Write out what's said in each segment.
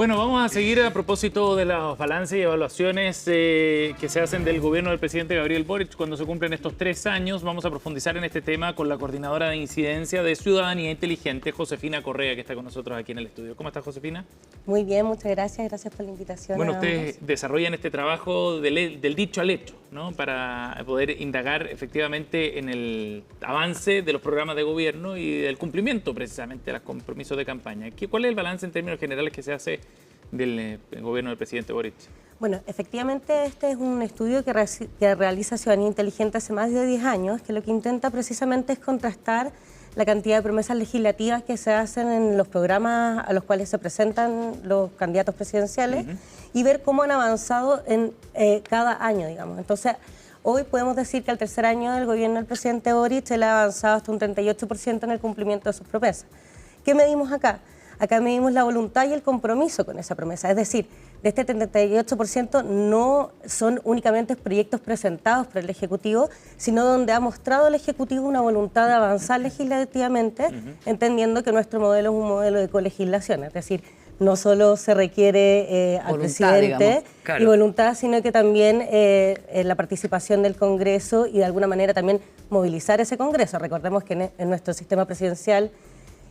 Bueno, vamos a seguir a propósito de los balances y evaluaciones que se hacen del gobierno del presidente Gabriel Boric cuando se cumplen estos 3 años. Vamos a profundizar en este tema con la coordinadora de incidencia de Ciudadanía Inteligente, Josefina Correa, que está con nosotros aquí en el estudio. ¿Cómo estás, Josefina? Muy bien, muchas gracias. Gracias por la invitación. Bueno, ustedes desarrollan este trabajo del dicho al hecho, ¿no? Para poder indagar efectivamente en el avance de los programas de gobierno y del cumplimiento precisamente de los compromisos de campaña. ¿Cuál es el balance en términos generales que se hace del gobierno del presidente Boric? Bueno, efectivamente este es un estudio que realiza Ciudadanía Inteligente hace más de 10 años, que lo que intenta precisamente es contrastar la cantidad de promesas legislativas que se hacen en los programas a los cuales se presentan los candidatos presidenciales y ver cómo han avanzado en cada año, digamos. Entonces, hoy podemos decir que al tercer año del gobierno del presidente Boric él ha avanzado hasta un 38% en el cumplimiento de sus promesas. ¿Qué medimos acá? Acá medimos la voluntad y el compromiso con esa promesa. Es decir, de este 38% no son únicamente proyectos presentados por el Ejecutivo, sino donde ha mostrado el Ejecutivo una voluntad de avanzar legislativamente, entendiendo que nuestro modelo es un modelo de colegislación. Es decir, no solo se requiere al presidente, digamos, claro, y voluntad, sino que también la participación del Congreso y de alguna manera también movilizar ese Congreso. Recordemos que en nuestro sistema presidencial,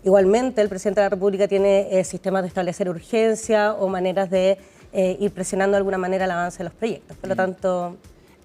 igualmente, el presidente de la República tiene sistemas de establecer urgencia o maneras de ir presionando de alguna manera el avance de los proyectos. Por lo tanto...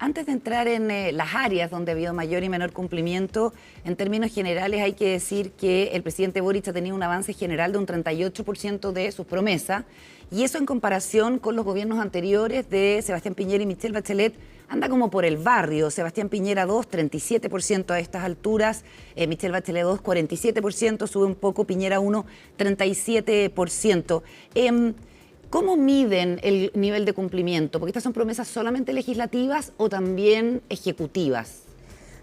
Antes de entrar en las áreas donde ha habido mayor y menor cumplimiento, en términos generales hay que decir que el presidente Boric ha tenido un avance general de un 38% de sus promesas, y eso en comparación con los gobiernos anteriores de Sebastián Piñera y Michelle Bachelet anda como por el barrio. Sebastián Piñera 2, 37% a estas alturas, Michelle Bachelet 2, 47%, sube un poco, Piñera 1, 37%. ¿Cómo miden el nivel de cumplimiento? Porque estas son promesas solamente legislativas o también ejecutivas.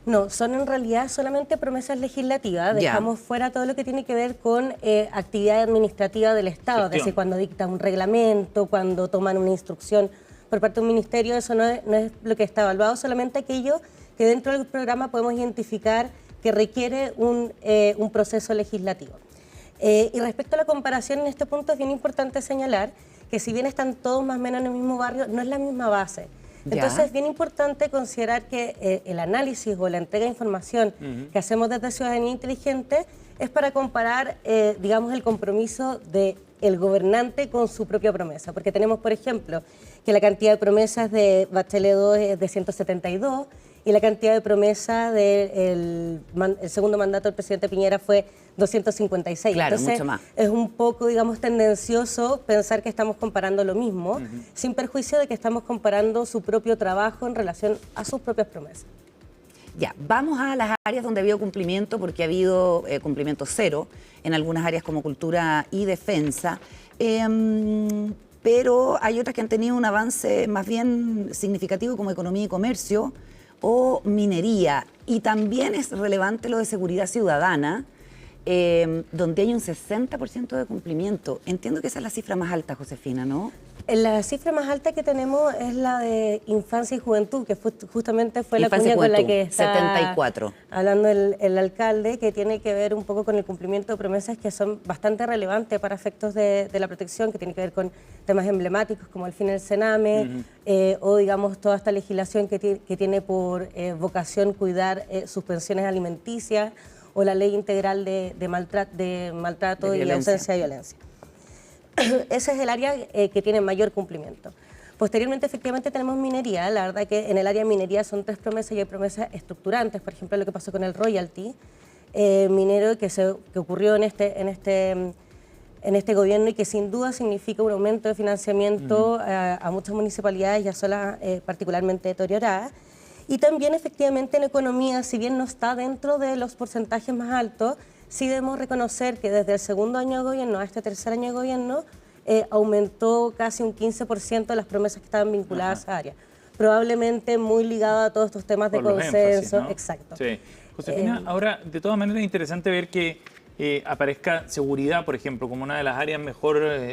No, son en realidad solamente promesas legislativas. Dejamos fuera todo lo que tiene que ver con actividad administrativa del Estado, es decir, cuando dicta un reglamento, cuando toman una instrucción por parte de un ministerio. Eso no es lo que está evaluado, solamente aquello que dentro del programa podemos identificar que requiere un proceso legislativo. Y respecto a la comparación, en este punto es bien importante señalar que si bien están todos más o menos en el mismo barrio, no es la misma base. Entonces es bien importante considerar que el análisis o la entrega de información que hacemos desde Ciudadanía Inteligente es para comparar, digamos, el compromiso del gobernante con su propia promesa. Porque tenemos, por ejemplo, que la cantidad de promesas de Bachelet 2 es de 172 y la cantidad de promesas del segundo mandato del presidente Piñera fue 256. Claro, entonces, mucho más. Es un poco, digamos, tendencioso pensar que estamos comparando lo mismo, sin perjuicio de que estamos comparando su propio trabajo en relación a sus propias promesas. Ya, vamos a las áreas donde ha habido cumplimiento, porque ha habido cumplimiento cero en algunas áreas como cultura y defensa, pero hay otras que han tenido un avance más bien significativo como economía y comercio o minería. Y también es relevante lo de seguridad ciudadana, donde hay un 60% de cumplimiento. Entiendo que esa es la cifra más alta, Josefina, ¿no? La cifra más alta que tenemos es la de infancia y juventud, que justamente fue la Infancia y cuña con la juventud, que está 74. hablando el alcalde, que tiene que ver un poco con el cumplimiento de promesas que son bastante relevantes para efectos de la protección, que tiene que ver con temas emblemáticos como el fin del Sename, o digamos toda esta legislación que tiene por vocación cuidar sus pensiones alimenticias, o la ley integral de maltrato y ausencia de violencia. Ese es el área que tiene mayor cumplimiento. Posteriormente, efectivamente, tenemos minería. La verdad que en el área de minería son 3 promesas y hay promesas estructurantes. Por ejemplo, lo que pasó con el royalty minero que ocurrió en este gobierno y que sin duda significa un aumento de financiamiento a muchas municipalidades ya solas particularmente deterioradas. Y también, efectivamente, en economía, si bien no está dentro de los porcentajes más altos, sí debemos reconocer que desde el segundo año de gobierno a este tercer año de gobierno aumentó casi un 15% las promesas que estaban vinculadas a esa área. Probablemente muy ligado a todos estos temas de consenso. Énfasis, ¿no? Exacto. Sí. Josefina, ahora, de todas maneras es interesante ver que aparezca seguridad, por ejemplo, como una de las áreas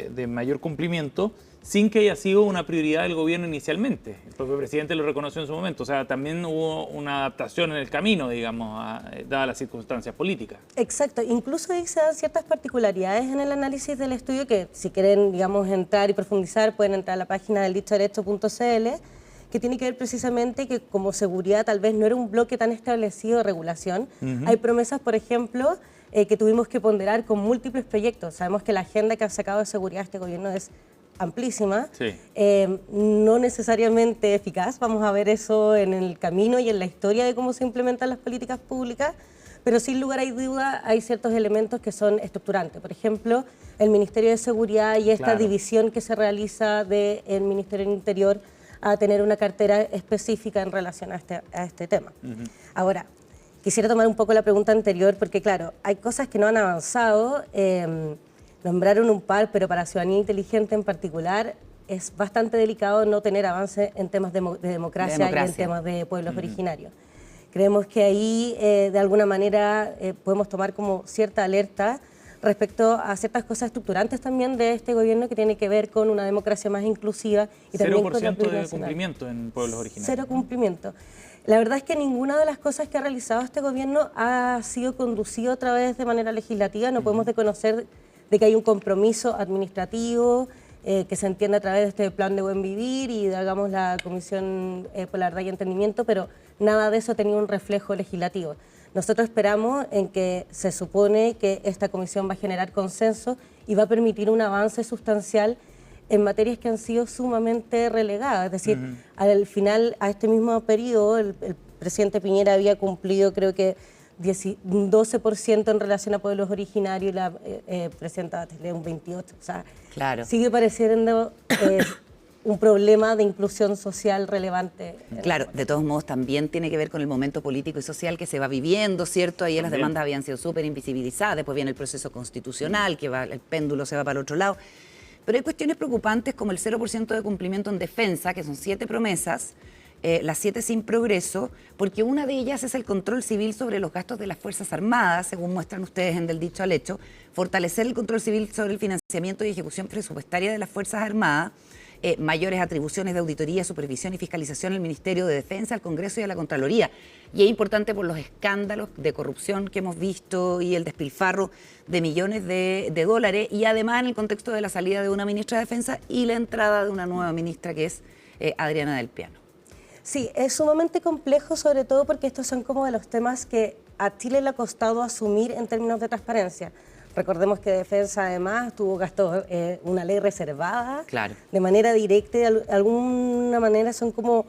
de mayor cumplimiento, sin que haya sido una prioridad del gobierno inicialmente. El propio presidente lo reconoció en su momento. O sea, también hubo una adaptación en el camino, digamos, dadas las circunstancias políticas. Exacto. Incluso ahí se dan ciertas particularidades en el análisis del estudio que, si quieren, digamos, entrar y profundizar, pueden entrar a la página del dichoderecho.cl, que tiene que ver precisamente que como seguridad tal vez no era un bloque tan establecido de regulación. Hay promesas, por ejemplo, que tuvimos que ponderar con múltiples proyectos. Sabemos que la agenda que ha sacado de seguridad este gobierno es amplísima, sí. No necesariamente eficaz. Vamos a ver eso en el camino y en la historia de cómo se implementan las políticas públicas, pero sin lugar a duda hay ciertos elementos que son estructurantes. Por ejemplo, el Ministerio de Seguridad y esta división que se realiza del Ministerio del Interior a tener una cartera específica en relación a este tema. Ahora, quisiera tomar un poco la pregunta anterior porque, claro, hay cosas que no han avanzado. Nombraron un par, pero para Ciudadanía Inteligente en particular es bastante delicado no tener avance en temas de democracia y en temas de pueblos originarios. Creemos que ahí, de alguna manera, podemos tomar como cierta alerta respecto a ciertas cosas estructurantes también de este gobierno que tiene que ver con una democracia más inclusiva y también con la 0% de cumplimiento en pueblos originarios. Cero cumplimiento. La verdad es que ninguna de las cosas que ha realizado este gobierno ha sido conducido a través de manera legislativa. No podemos reconocer de que hay un compromiso administrativo que se entiende a través de este plan de buen vivir y, digamos, la Comisión por la Verdad y Entendimiento, pero nada de eso ha tenido un reflejo legislativo. Nosotros esperamos en que se supone que esta comisión va a generar consenso y va a permitir un avance sustancial en materias que han sido sumamente relegadas. Es decir, al final, a este mismo periodo, el presidente Piñera había cumplido, creo que, un 12% en relación a pueblos originarios y la presidenta Bachelet un 28%. O sea, sigue pareciendo un problema de inclusión social relevante. Claro, de todos modos también tiene que ver con el momento político y social que se va viviendo, ¿cierto? Ahí las demandas habían sido súper invisibilizadas, después viene el proceso constitucional, que el péndulo se va para el otro lado. Pero hay cuestiones preocupantes como el 0% de cumplimiento en defensa, que son 7 promesas, las 7 sin progreso, porque una de ellas es el control civil sobre los gastos de las Fuerzas Armadas, según muestran ustedes en Del Dicho al Hecho, fortalecer el control civil sobre el financiamiento y ejecución presupuestaria de las Fuerzas Armadas, mayores atribuciones de auditoría, supervisión y fiscalización al Ministerio de Defensa, al Congreso y a la Contraloría. Y es importante por los escándalos de corrupción que hemos visto y el despilfarro de millones de dólares, y además en el contexto de la salida de una ministra de Defensa y la entrada de una nueva ministra que es Adriana del Piano. Sí, es sumamente complejo, sobre todo porque estos son como de los temas que a Chile le ha costado asumir en términos de transparencia. Recordemos que Defensa además tuvo gastos, una ley reservada, de manera directa, y de alguna manera son como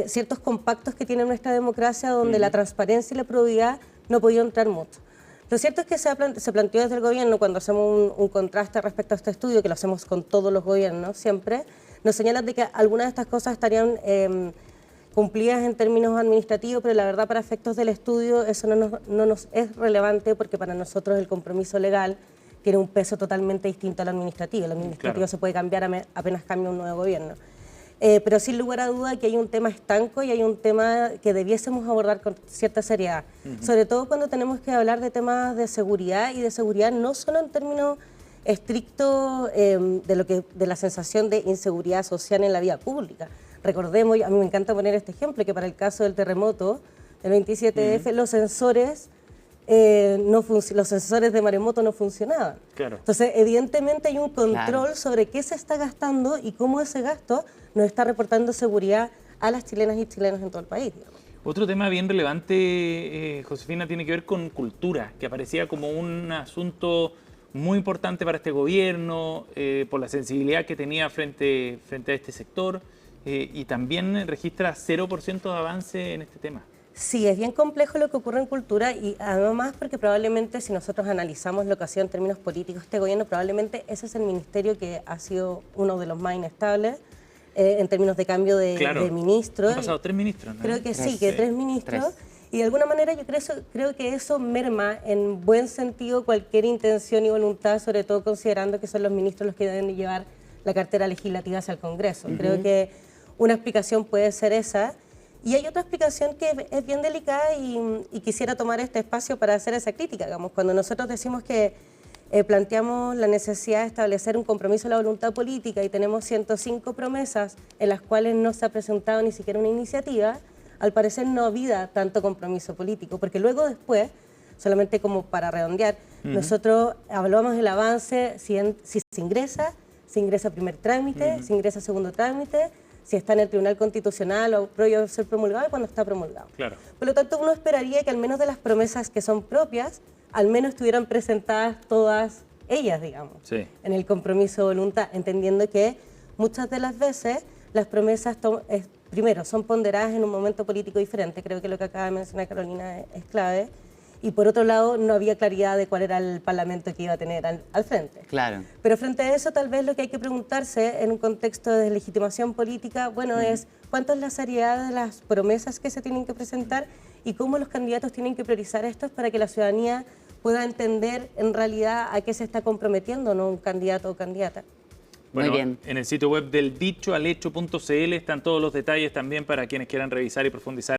ciertos compactos que tiene nuestra democracia donde la transparencia y la probidad no han podido entrar mucho. Lo cierto es que se planteó desde el gobierno, cuando hacemos un contraste respecto a este estudio, que lo hacemos con todos los gobiernos siempre, nos señalan de que algunas de estas cosas estarían cumplidas en términos administrativos, pero la verdad para efectos del estudio eso no nos es relevante, porque para nosotros el compromiso legal tiene un peso totalmente distinto al administrativo. El administrativo se puede cambiar apenas cambia un nuevo gobierno. Pero sin lugar a duda que hay un tema estanco y hay un tema que debiésemos abordar con cierta seriedad, sobre todo cuando tenemos que hablar de temas de seguridad, y de seguridad no solo en términos estrictos de la sensación de inseguridad social en la vía pública. Recordemos, a mí me encanta poner este ejemplo, que para el caso del terremoto del 27F, los sensores de maremoto no funcionaban. Entonces, evidentemente hay un control sobre qué se está gastando y cómo ese gasto nos está reportando seguridad a las chilenas y chilenos en todo el país, digamos. Otro tema bien relevante, Josefina, tiene que ver con cultura, que aparecía como un asunto muy importante para este gobierno, por la sensibilidad que tenía frente a este sector. Y también registra 0% de avance en este tema. Sí, es bien complejo lo que ocurre en cultura, y además porque probablemente si nosotros analizamos lo que ha sido en términos políticos este gobierno, probablemente ese es el ministerio que ha sido uno de los más inestables en términos de cambio de ministros. Han pasado 3 ministros, ¿no? Creo que sí, que 3 ministros. Y de alguna manera yo creo que eso merma en buen sentido cualquier intención y voluntad, sobre todo considerando que son los ministros los que deben llevar la cartera legislativa hacia el Congreso. Creo que una explicación puede ser esa. Y hay otra explicación que es bien delicada y quisiera tomar este espacio para hacer esa crítica. Digamos, cuando nosotros decimos que planteamos la necesidad de establecer un compromiso de la voluntad política y tenemos 105 promesas en las cuales no se ha presentado ni siquiera una iniciativa, al parecer no había tanto compromiso político, porque luego después, solamente como para redondear, nosotros evaluamos el avance si se ingresa primer trámite, si ingresa segundo trámite, si está en el Tribunal Constitucional o previo a ser promulgado y cuando está promulgado. Claro. Por lo tanto, uno esperaría que al menos de las promesas que son propias, al menos estuvieran presentadas todas ellas, digamos, Sí. en el compromiso de voluntad, entendiendo que muchas de las veces las promesas, primero, son ponderadas en un momento político diferente, creo que lo que acaba de mencionar Carolina es clave, y por otro lado no había claridad de cuál era el parlamento que iba a tener al frente. Claro. Pero frente a eso, tal vez lo que hay que preguntarse en un contexto de legitimación política, bueno, es cuánto es la seriedad de las promesas que se tienen que presentar y cómo los candidatos tienen que priorizar estos para que la ciudadanía pueda entender en realidad a qué se está comprometiendo, ¿no?, un candidato o candidata. Bueno, Muy bien. en el sitio web del dichoalecho.cl están todos los detalles también para quienes quieran revisar y profundizar